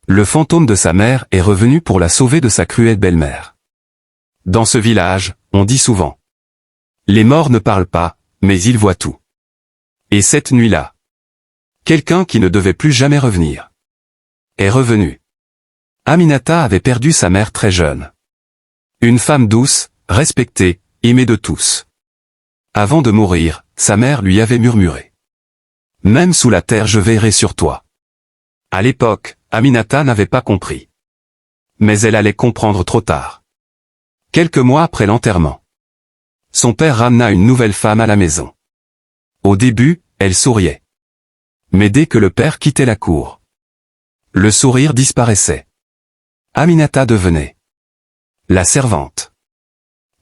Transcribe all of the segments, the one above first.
Le fantôme de sa mère est revenu pour la sauver de sa cruelle belle-mère. Dans ce village, on dit souvent: les morts ne parlent pas, mais ils voient tout. Et cette nuit-là, quelqu'un qui ne devait plus jamais revenir est revenu. Aminata avait perdu sa mère très jeune. Une femme douce, respectée, aimée de tous. Avant de mourir, sa mère lui avait murmuré: même sous la terre je veillerai sur toi. À l'époque, Aminata n'avait pas compris. Mais elle allait comprendre trop tard. Quelques mois après l'enterrement, son père ramena une nouvelle femme à la maison. Au début, elle souriait. Mais dès que le père quittait la cour, le sourire disparaissait. Aminata devenait la servante,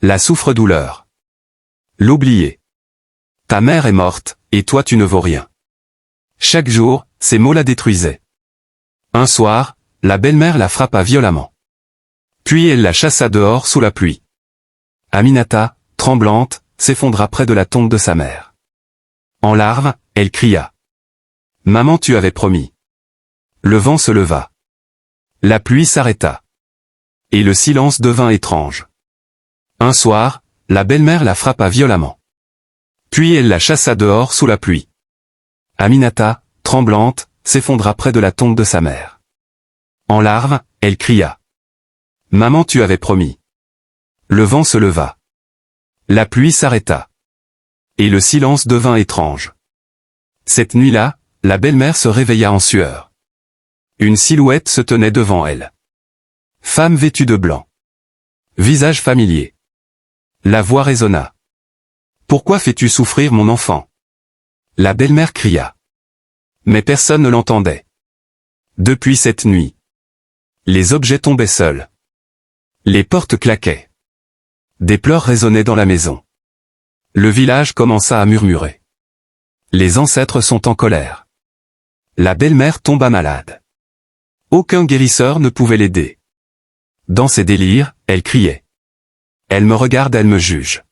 la souffre-douleur, l'oubliée. Ta mère est morte, et toi tu ne vaux rien. Chaque jour, ces mots la détruisaient. Un soir, la belle-mère la frappa violemment. Puis elle la chassa dehors sous la pluie. Aminata, tremblante, s'effondra près de la tombe de sa mère. En larmes, elle cria: maman, tu avais promis. Le vent se leva. La pluie s'arrêta. Et le silence devint étrange. Un soir, la belle-mère la frappa violemment. Puis elle la chassa dehors sous la pluie. Aminata, tremblante, s'effondra près de la tombe de sa mère. En larmes, elle cria: maman, tu avais promis. Le vent se leva. La pluie s'arrêta. Et le silence devint étrange. Cette nuit-là, la belle-mère se réveilla en sueur. Une silhouette se tenait devant elle. Femme vêtue de blanc. Visage familier. La voix résonna: pourquoi fais-tu souffrir mon enfant? La belle-mère cria. Mais personne ne l'entendait. Depuis cette nuit, les objets tombaient seuls. Les portes claquaient. Des pleurs résonnaient dans la maison. Le village commença à murmurer. Les ancêtres sont en colère. La belle-mère tomba malade. Aucun guérisseur ne pouvait l'aider. Dans ses délires, elle criait: elle me regarde, elle me juge.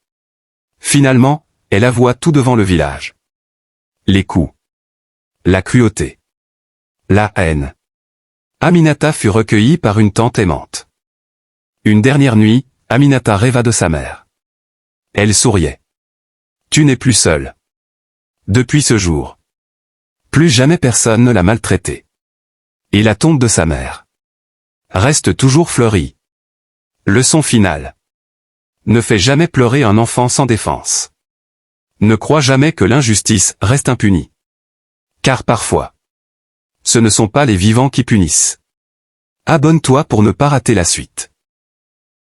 Finalement, elle avoua tout devant le village. Les coups. La cruauté. La haine. Aminata fut recueillie par une tante aimante. Une dernière nuit, Aminata rêva de sa mère. Elle souriait. Tu n'es plus seule. Depuis ce jour, plus jamais personne ne l'a maltraitée. Et la tombe de sa mère reste toujours fleurie. Leçon finale. Ne fais jamais pleurer un enfant sans défense. Ne crois jamais que l'injustice reste impunie. Car parfois, ce ne sont pas les vivants qui punissent. Abonne-toi pour ne pas rater la suite.